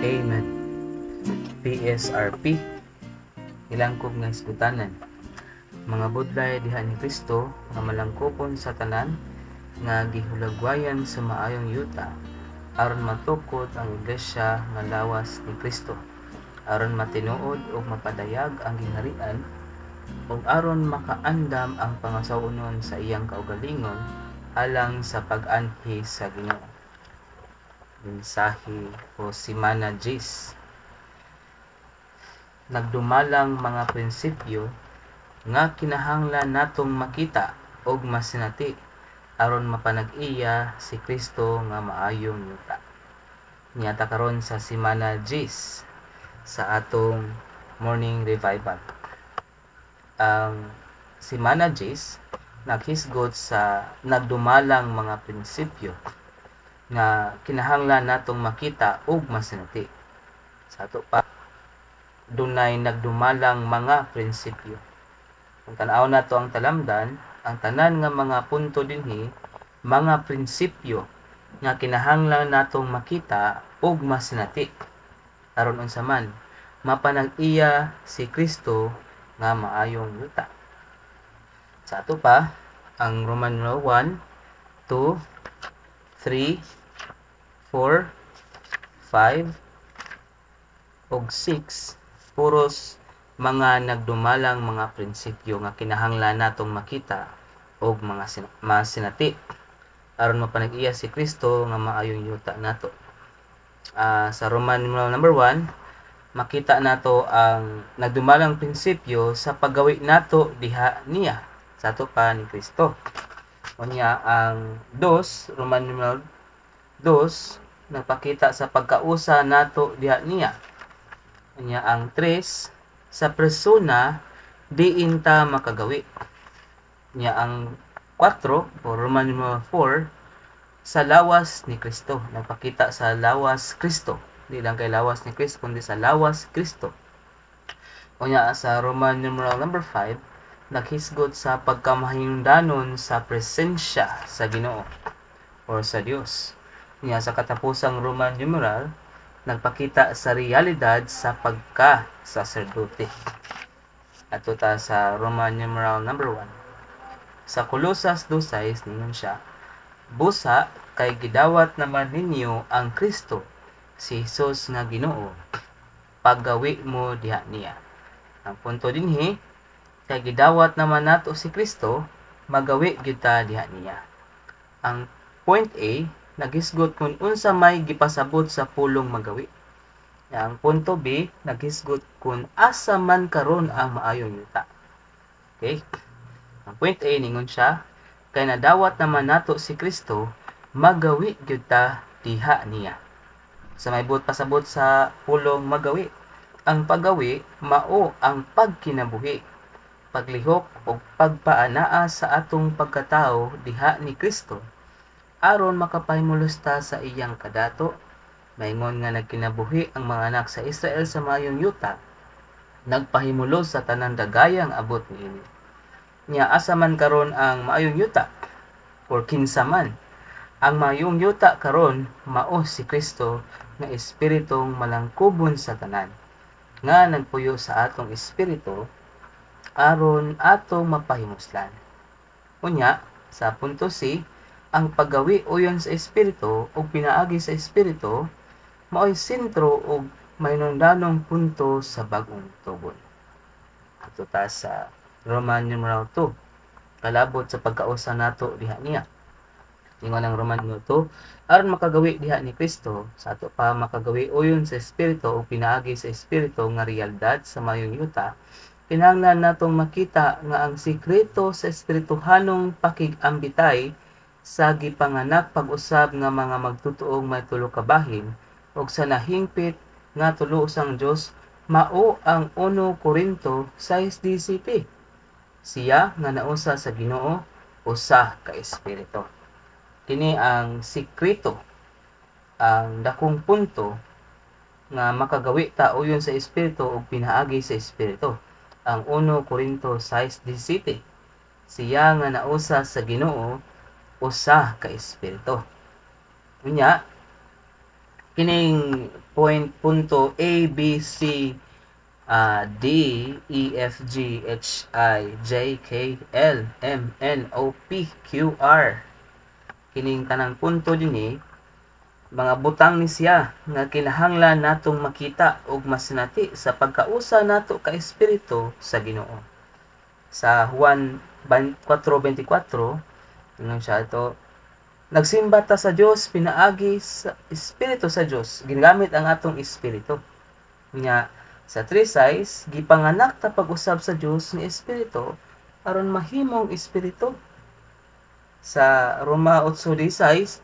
Amen. PSRP, ilangkob nga isgutanan. Mga budlay diha ni Kristo nga malangkopon sa tanan nga gihulagwayan sa maayong yuta aron matukod ang iglesia nga lawas ni Kristo, aron matinuod ug mapadayag ang gingharian ug aron makaandam ang pangasaunon sa iyang kaugalingon alang sa pag-anhi sa Ginoo. Mensahe o Simana Jis. Nagdumalang mga prinsipyo nga kinahanglan natong makita og masinati aron mapanag-iya si Kristo nga maayong yuta. Niyata karon sa Simana Jis sa atong morning revival. Ang Simana Jis naghisgot sa nagdumalang mga prinsipyo nga kinahanglan natong makita ug masinati. Sa ato pa dunay nagdumalang mga prinsipyo. Kung tan-aw nato ang talamdan, ang tanan nga mga punto dinhi mga prinsipyo nga kinahanglan natong makita ug masinati aron unsa man mapanag-iya si Kristo nga maayong yuta. Sa ato pa ang Roman 1, 2, 3, 4, 5 ug 6 puros mga nagdumalang mga prinsipyo nga kinahanglan natong makita ug mga masinati aron mapanag-iya si Kristo nga maayong yuta nato. Sa Roman number 1, makita nato ang nagdumalang prinsipyo sa paggawi nato diha niya sa ato pa ni Kristo. Unya ang 2, Roman numeral 2, nagpakita sa pagkausa nato diha niya. Unya ang 3, sa persona diin ta makagawi. Unya ang 4, o Roman numeral 4, sa lawas ni Kristo. Nagpakita sa lawas Kristo. Di lang kay lawas ni Kristo, kundi sa lawas Kristo. Unya sa Roman numeral number 5, naghisgot sa pagkamahinungdanon sa presensya sa Ginoo o sa Dios. Unya sa katapusang Roman numeral, nagpakita sa realidad sa pagka-saserdote. Ato ta sa Roman numeral number 1. Sa Colosas 2:6 ningon siya, busa kay gidawat naman ninyo ang Kristo, si Jesus nga Ginoo, paggawi mo diha niya. Ang punto dinhi, kay gidawat naman nato si Kristo, magawi gyud ta diha niya. Ang point A, naghisgot kung unsa may gipasabot sa pulong magawi. Ang punto B, naghisgot kung asa man karon ang maayong yuta. Okay? Ang point A ningon siya, kay nadawat naman nato si Kristo, magawi gyud ta diha niya. Sa may buot pasabot sa pulong magawi, ang paggawi mao ang pagkinabuhi, paglihok o pagpaanaa sa atong pagkatao diha ni Kristo aron makapahimulos ta sa iyang kadato. Maingon nga nagkinabuhi ang mga anak sa Israel sa maayong yuta, nagpahimulos sa tanang dagayang abot niini. Nya asa man karon ang maayong yuta, or kinsa man ang maayong yuta karon, mao si Kristo nga espiritong malangkubon sa tanan, nga nagpuyo sa atong espiritu aron atong mapahimuslan. Unya sa punto C, ang paggawi uyon sa espiritu ug pinaagi sa espiritu mao'y sentro ug mahinungdanong punto sa bag-ong tugon. Ato ta sa Roman numeral 2, kalabot sa pagkausa nato diha niya. Ingon ang Roman numeral 2, aron makagawi diha ni Kristo, sa ato pa makagawi uyon sa espiritu ug pinaagi sa espiritu nga realidad sa maayong yuta, kinahanglan natong makita nga ang sikreto sa espirituhanong pakig-ambitay sa gipanganak pag-usab nga mga magtutuong may tulo ka bahin ug sa nahingpit nga tulo sang Dios mao ang 1 Korinto 6:17. Siya nga nausa sa Ginoo usa ka espiritu. Kini ang sikreto, ang dakong punto nga makagawi ta uyon sa espiritu ug pinaagi sa espiritu. Ang 1 Korinto 6:17. Siya nga nausa sa Ginoo usa ka espiritu. Unya, Kining punto A, B, C, D, E, F, G, H, I, J, K, L, M, N, O, P, Q, R. Kining kanang punto dinhi mga butang ni siya nga kinahanglan natong makita ug masinati sa pagkausa nato ka espiritu sa Ginoo. Sa Juan 4:24 ingon siya ito, nagsimba ta sa Dios pinaagi sa espiritu sa Dios gingamit ang atong espiritu. Nya sa 3:6 gipanganak ta pag-usab sa Dios ni espiritu aron mahimong espiritu. Sa Roma 8:16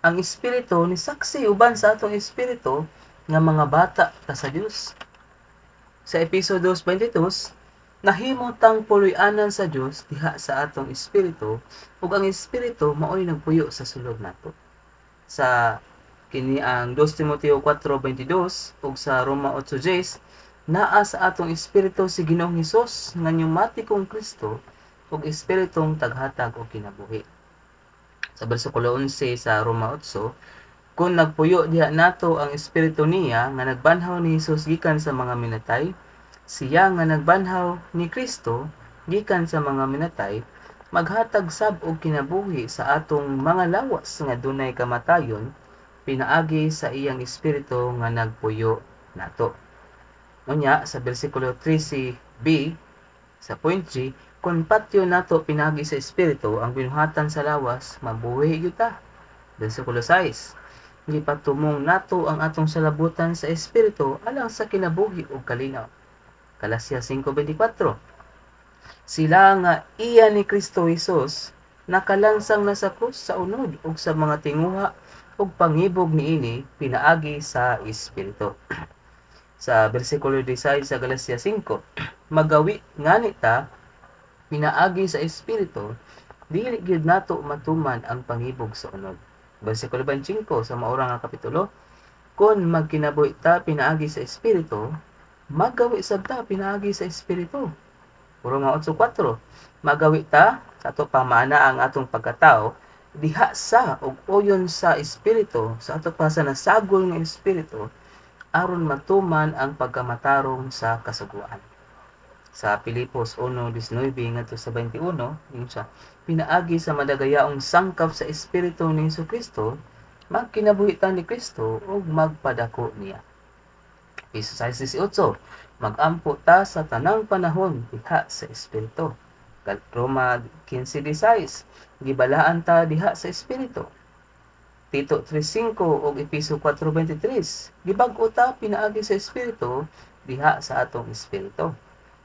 ang espiritu ni saksi uban sa atong espiritu nga mga bata ta sa Dios. Sa Efeso 2:22 nahimo tang puloy-anan sa Dios diha sa atong espiritu ug ang espiritu mao'y nagpuyo sa sulod nato. Sa kini ang 2 Timoteo 4:22 ug sa Roma 8:10 naa sa atong espiritu si Ginoong Hesus nga pneumatikong Kristo ug espiritong taghatag og kinabuhi. Sa bersikulo 11 sa Roma 8, kung nagpuyo diha nato ang espiritu niya nga nagbanhaw ni Hesus gikan sa mga minatay, siya nga nagbanhaw ni Kristo gikan sa mga minatay, maghatag sab og kinabuhi sa atong mga lawas nga dunay kamatayon pinaagi sa iyang espiritu nga nagpuyo nato. Unya sa bersikulo 13 B sa point G, kung patyo nato pinagi sa espiritu ang binuhatan sa lawas, mabuhi gyud ta. Bersikulo 6, gipatumong nato ang atong salabutan sa espiritu alang sa kinabuhi ug kalinaw. Galacia 5:24. Sila nga iya ni Kristo Hesus nakalansang na sa krus sa unod ug sa mga tinguha ug pangibog niini pinaagi sa espiritu. Sa bersikulo 16 sa Galacia 5, magawi ngani ta pinaagi sa espiritu dili gyud nato matuman ang pangibog sa unod. Bersikulo 25 sa maura nga kapitulo, kun magkinabuhi ta pinaagi sa espiritu, magawi sad ta pinaagi sa espiritu. Roma 8:4, magawi ta sa ato pamana ang atong pagkatao diha sa ug uyon sa espiritu sa ato pa sa nasagol nga espiritu aron matuman ang pagkamatarong sa kasuguan. Sa Pilipos 1:19 ngadto sa 21, yun siya, pinaagi sa madagayaong sangkap sa espiritu ni Jesucristo, magkinabuhitan ni Kristo ug magpadako niya. Efeso 6:18, magampo ta sa tanang panahon diha sa espiritu. Roma 15:16, gibalaan ta diha sa espiritu. Tito 3:5 ug Efeso 4:23, gibag-o ta pinaagi sa espiritu diha sa atong espiritu.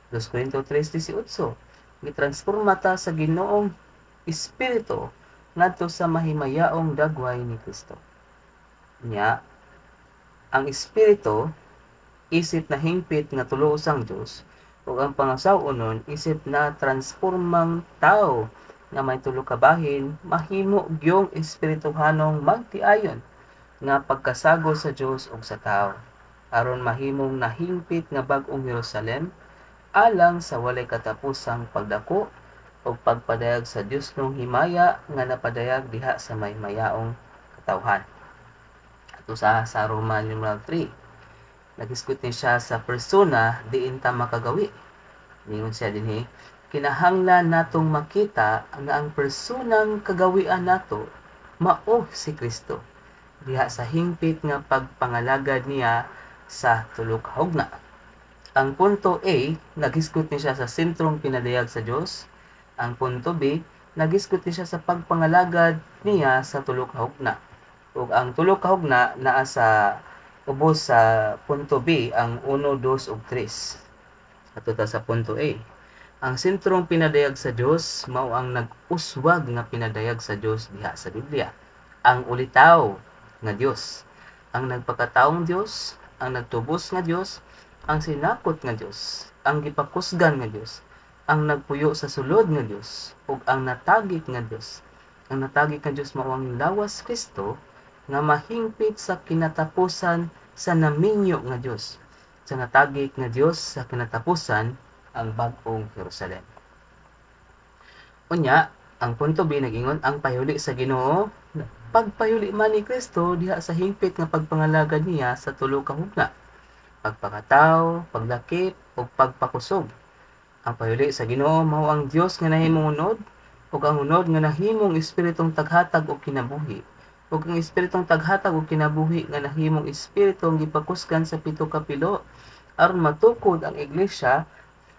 2 Corinto 3:18, gitransforma ta sa Ginoong espiritu ngadto sa mahimayaong dagway ni Kristo. Nya, ang espiritu isip na hingpit nga tulo usang Dios ug ang pangasaw-onon isip na transformang tao nga may tulo ka bahin mahimo gyung espirituhanong magtiayon nga pagkasagol sa Dios ug sa tao aron mahimong nahingpit nga bag-ong Jerusalem alang sa walay katapusang pagdako ug pagpadayag sa Dios nung himaya nga napadayag diha sa may mayaong katawhan. Ato sa Roma 3, nag-isgot ni siya sa persona diin ta makagawi. Ningon siya dinhi, kinahanglan natong makita nga ang personang kagawian nato mao si Kristo diha sa hingpit nga pagpangalagad niya sa tulo ka hugna. Ang punto A, naghisgot ni siya sa sentrong pinadayag sa Dios. Ang punto B, naghisgot ni siya sa pagpangalagad niya sa tulo ka hugna. Ug ang tulo ka hugna naa sa ubos sa punto B ang 1, 2 ug 3. Ato ta sa punto A. Ang sentrong pinadayag sa Dios mao ang nag-uswag nga pinadayag sa Dios diha sa Biblia. Ang ulitaw nga Dios, ang nagpakataong Dios, ang nagtubos nga Dios, ang sinakot nga Dios, ang gipakusgan nga Dios, ang nagpuyo sa sulod nga Dios, ug ang natagik nga Dios. Ang natagik nga Dios mao ang lawas Kristo nga mahingpit sa kinatapusan sa naminyo nga Dios. Sa natagik nga Dios sa kinatapusan ang bag-ong Jerusalem. Unya, ang punto B nagingon ang pahuli sa Ginoo pagpayuli man ni Kristo diha sa hingpit nga pagpangalagad niya sa tulo ka hugna: pagpakatao, paglakip, ug pagpakusog. Ang payuli sa Ginoo mao ang Dios nga nahimong unod, ug ang unod nga nahimong espiritong taghatag og kinabuhi. Ug ang espiritong taghatag og kinabuhi nga nahimong espiritong gipakusgan sa pito ka pilo aron matukod ang iglesia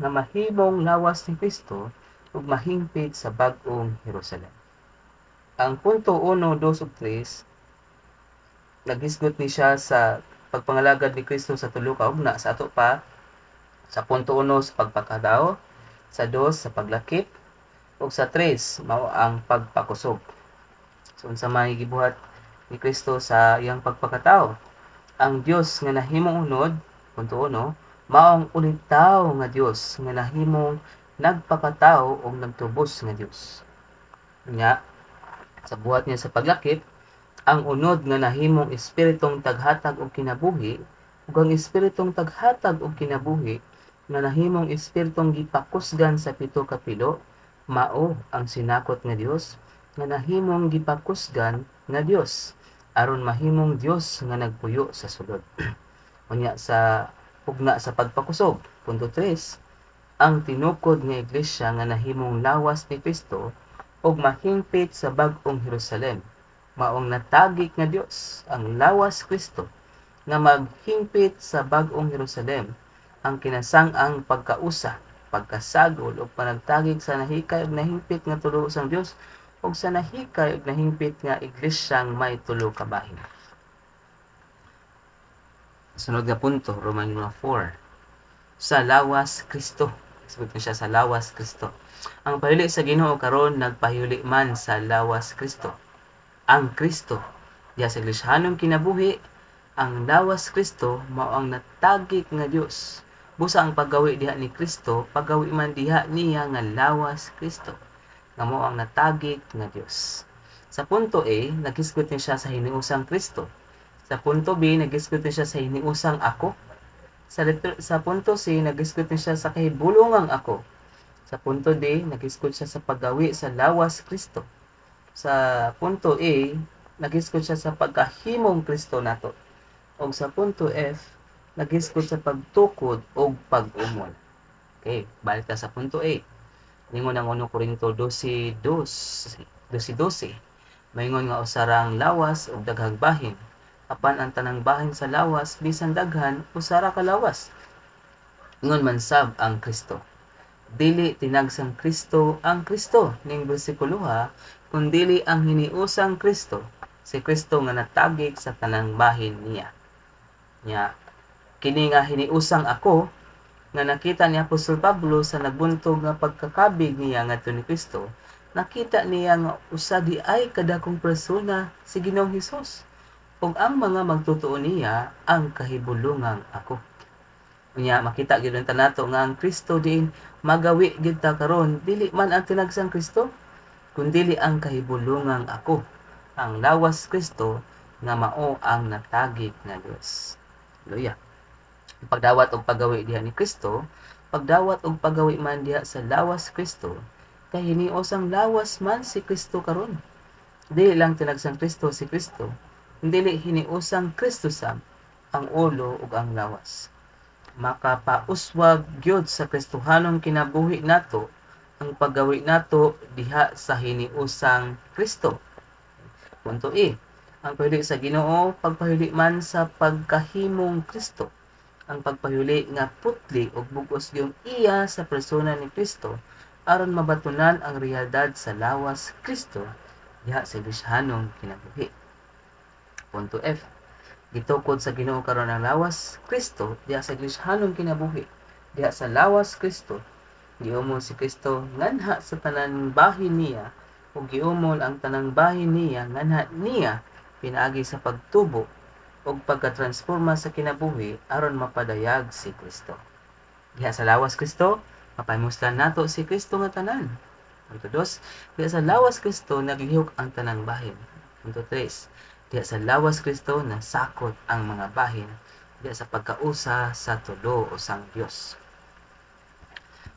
nga mahimong lawas ni Kristo ug mahingpit sa bag-ong Jerusalem. Ang punto 1, 2 ug 3 naghisgot ni siya sa pagpangalagad ni Kristo sa tulo ka ugna. Sa ato pa sa punto 1 sa pagpakatao, sa 2 sa paglakip, ug sa 3 mao ang pagpakusog. So unsa may gibuhat ni Kristo sa iyang pagpakatao? Ang Dios nga nahimong unod, punto 1, mao ang unitaw nga Dios nga nahimong nagpakatao ug nagtubos nga Dios. Nya sa buhat niya sa paglakip, ang unod nga nahimong espiritong taghatag og kinabuhi, ug ang espiritong taghatag og kinabuhi nga nahimong espiritong gipakusgan sa pito ka pilo mao ang sinakot nga Dios nga nahimong gipakusgan nga Dios aron mahimong Dios nga nagpuyo sa sulod. Unya sa ugna sa pagpakusog, punto 3, ang tinukod nga iglesia nga nahimong lawas ni Kristo ug mahingpit sa bag-ong Jerusalem maong natagik nga Dios, ang lawas Kristo nga maghingpit sa bag-ong Jerusalem, ang kinasang-ang pagkausa, pagkasagol ug panagtagik sa nahikay ug nahingpit nga tulo sang Dios ug sa nahikay ug nahingpit nga iglesyang may tulo ka bahin. Sunod nga punto, Romano 4. Sa lawas Kristo. Sabihin siya sa lawas Kristo. Ang pahuli sa Ginoo karon nagpahuli man sa lawas Kristo. Ang Kristo diha sa iglesyanong kinabuhi, ang lawas Kristo mao ang natagik nga Dios. Busa ang paggawi diha ni Kristo, paggawi man diha niya nga lawas Kristo, nga mao ang natagik nga Dios. Sa punto A, naghisgot niya sa hiniusang Kristo. Sa punto B, naghisgot niya sa hiniusang ako. Sa punto C, naghisgot niya sa kahibulungang ako. Sa punto D, naghisgot siya sa paggawi sa lawas Kristo. Sa punto A, naghisgot siya sa pagkahimong Kristo nato. O sa punto F, naghisgot sa pagtukod o pag-umol. Okay, balik ta sa punto A. Ningon ang 1 Corinto 12:12. Maingon nga usarang lawas o daghang bahin. Apan ang tanang bahin sa lawas, bisan daghan, usara ka lawas. Ingon man sab ang Kristo. Dili tinagsang Kristo ang Kristo ning bersikulo ha, kundili ang hiniusang Kristo, si Kristo nga natagik sa tanang bahin niya. Nya kini nga hiniusang ako nga nakita ni Apostol Pablo sa nagbuntog nga pagkakabig niya ngadto ni Kristo, nakita niya nga usa di ay kadakong persona si Ginoong Hesus, ug ang mga magtutuo niya ang kahibulungang ako. Unya makita gyud ta nato nga ang Kristo diin magawi gyud ta karon, dili man ang tinagsang Kristo, kundili ang kahibulungang ako, ang lawas Kristo nga mao ang natagik nga Dios. Haleluya. Pagdawat og paggawi diha ni Kristo, pagdawat og paggawi man diha sa lawas Kristo, kay hiniusang lawas man si Kristo karon. Dili lang tinagsang Kristo si Kristo, dili hiniusang Kristo sam ang ulo ug ang lawas. Makapauswag gyud sa Kristohanong kinabuhi nato ang paggawi nato diha sa hiniusang Kristo. Punto E. Ang pahuli sa Ginoo, pagpahuli man sa pagkahimong Kristo. Ang pagpahuli nga putli o bugos gyud iya sa persona ni Kristo aron mabatunan ang realidad sa lawas Kristo diha sa iglesyanong kinabuhi. Punto F. Gitukod sa Ginoo karon ang lawas Kristo diha sa iglesyanong kinabuhi. Diha sa lawas Kristo, giumol si Kristo nganha sa tanang bahin niya ug giumol ang tanang bahin niya nganha niya pinaagi sa pagtubo ug pagkatransforma sa kinabuhi aron mapadayag si Kristo. Diha sa lawas Kristo, mapahimuslan nato si Kristo nga tanan. Punto 2, diha sa lawas Kristo naglihok ang tanang bahin. Punto 3, diha sa lawas Kristo nasakot ang mga bahin diha sa pagkausa sa tulo o sang Dios.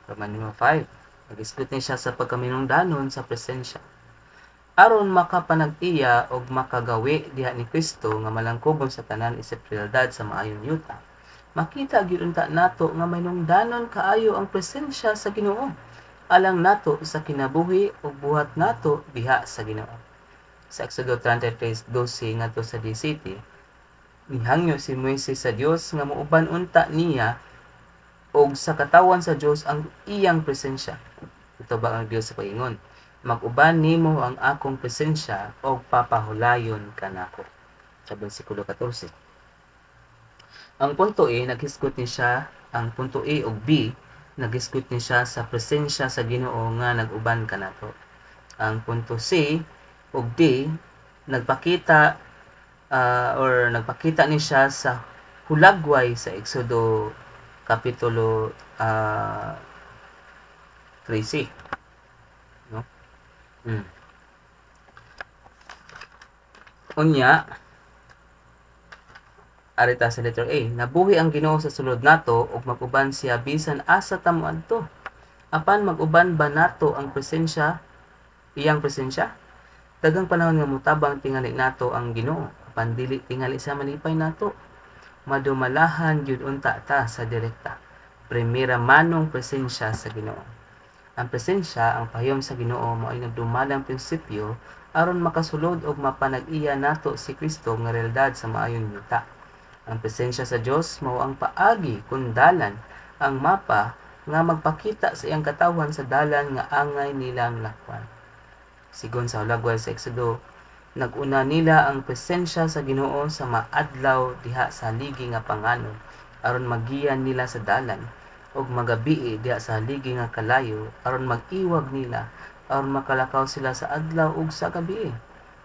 Romano 5, nag-isgot niya siya sa pagkaminungdanon sa presensya. aron makapanag-iya og makagawi diha ni Kristo nga malangkobon sa tanan isip realidad sa maayong yuta. Makita gyud unta nato nga mahinungdanon kaayo ang presensya sa Ginoo alang nato sa kinabuhi ug buhat nato diha sa Ginoo. Sa Exodo 33:12 ngadto sa 17, nihangyo si Moises sa Dios nga muuban unta niya og sa katawan sa Dios ang iyang presensya. Ito ba ang Dios sa paingon? Mag-uban nimo ang akong presensya og papahulayon kanako. Sa bersikulo 14. Ang punto A naghisgot ni siya, ang punto A ug B naghisgot ni siya sa presensya sa Ginoo nga nag-uban kanato. Ang punto C ug D nagpakita nagpakita ni siya sa hulagway sa Exodo kapitulo 13, no? Unya arita sa letter A, nabuhi ang Ginoo sa sulod nato ug mag-uban siya bisan asa ta moadto. Apan mag-uban ba nato ang presensya, iyang presensya? Daghang panahon nga mutabang tingali nato ang Ginoo, apan dili tingali sa malipay nato. Madumalahan jud unta ta sa direkta. Primera manong presensya sa Ginoo. Ang presensya, ang pahayom sa Ginoo mao ay nagdumalang prinsipyo aron makasulod og mapanag-iya nato si Kristo nga realidad sa maayong yuta. Ang presensya sa Dios mao ang paagi kun dalan, ang mapa nga magpakita sa iyang katawan sa dalan nga angay nilang lakwan. Sigon sa hulagway sa Exodo, naguna nila ang presensya sa Ginoo sa maadlaw diha sa haligi nga panganod aron magiyan nila sa dalan ug magabii diha sa haligi nga kalayo aron mag-iwag nila aron makalakaw sila sa adlaw ug sa gabii.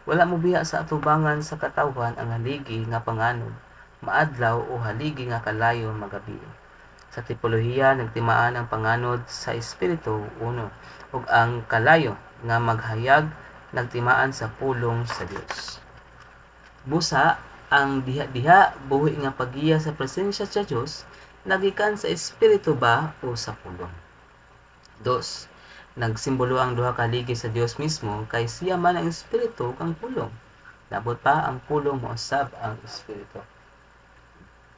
Wala mo biya sa atubangan sa katawan ang haligi nga panganod, maadlaw o haligi nga kalayo magabii. Sa tipolohiya nagtimaan ang panganod sa espiritu uno ug ang kalayo nga maghayag nagtimaan sa pulong sa Dios. Busa ang diha-diha buhi nga pagiya sa presensya sa Dios nagikan sa espiritu ba o sa pulong. 2. Nagsimbolo ang duha ka haligi sa Dios mismo kay siya man ang espiritu kang pulong. Labot pa ang pulong mousab ang espiritu.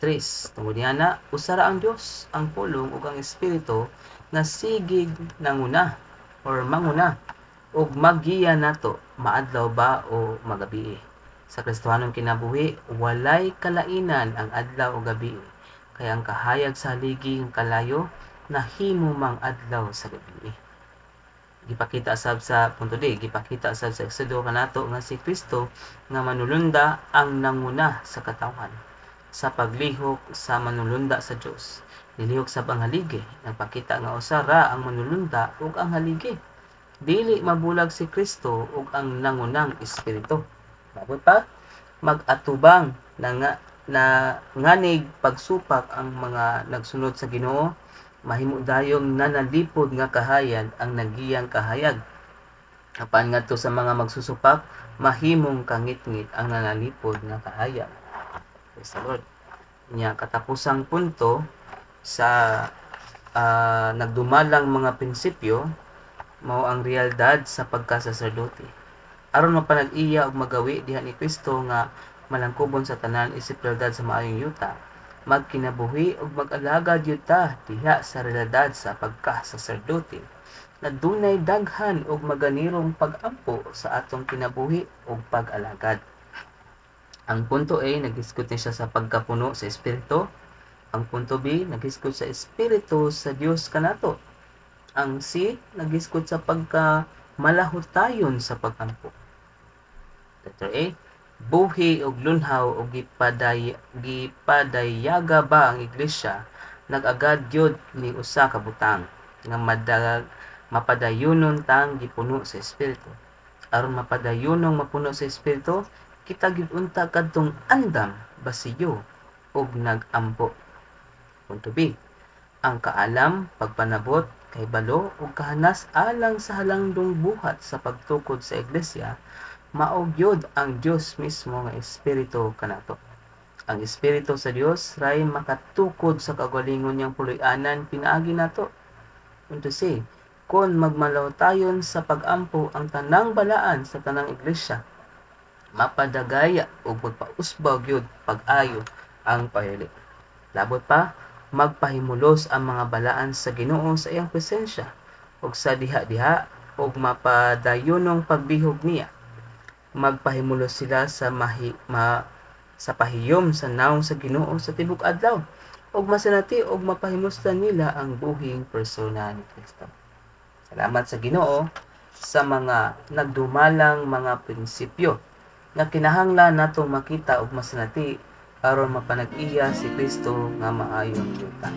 3. Tungod niana usara ang Dios, ang pulong ug ang espiritu nga sigig nanguna or manguna ug magiya nato maadlaw ba o magabii. Sa Kristohanong kinabuhi walay kalainan ang adlaw o gabii, kaya ang kahayag sa haligi ng kalayo nahimo mang adlaw sa gabii. Gipakita sab sa punto D, gipakita sab sa Exodo kanato nga si Kristo nga manulunda ang nanguna sa katawan sa paglihok sa manulunda sa Dios. Nilihok sab ang haligi, nagpakita nga usara ang manulunda ug ang haligi. Dili mabulag si Kristo ug ang nangunang espiritu. Labot pa, mag-atubang na nganig pagsupak ang mga nagsunod sa Ginoo, mahimo dayong nanalipod nga kahayag ang nagiyang kahayag. Apan ngadto sa mga magsusupak, mahimong kangit-ngit ang nanalipod nga kahayag. Praise the Lord. Nya katapusang punto sa nagdumalang mga prinsipyo mao ang realidad sa pagkasaserdote. Aron mapanag-iya og magawi diha ni Kristo nga malangkobon sa tanan isip realidad sa maayong yuta, magkinabuhi ug mag-alagad yuta diha sa realidad sa pagkasaserdote na dunay daghan og maganirong pag-ampo sa atong kinabuhi ug pag-alagad. Ang punto A naghisgot ni siya sa pagkapuno sa espiritu. Ang punto B naghisgot sa espiritu sa Dios kanato. Ang C, naghisgot sa pagka-malahutayon sa pag-ampo. Letter A, buhi og lunhaw og gipadayaga ba ang iglesia nag-agad gyud ni usa ka butang nga mapadayunon tang gipuno sa espiritu. Aron mapadayunong mapuno sa espiritu, kita gyud unta kadtong andam, basiyo ug nag-ampo. Punto B, ang kaalam, pagpanabot, kay balo ug kahanas alang sa halangdong buhat sa pagtukod sa iglesia mao gyud ang Dios mismo nga espiritu kanato. Ang espiritu sa Dios ray makatukod sa kagalingon niyang puloy-anan pinaagi nato. Punto C, kon magmalawtayon sa pag-ampo ang tanang balaan sa tanang iglesia, mapadagaya ug magpausbaw gyud pag-ayo ang pahili. Labot pa, magpahimulos ang mga balaan sa Ginoo sa iyang presensya ug sa diha-diha ug mapadayonong pagbihog niya. Magpahimulos sila sa pahiyom sa naong sa Ginoo sa tibok adlaw ug masinati ug mapahimustan nila ang buhing persona ni Kristo. Salamat sa Ginoo sa mga nagdumalang mga prinsipyo nga kinahanglan natong makita ug masinati aron mapanag-iya si Kristo nga maayong yuta.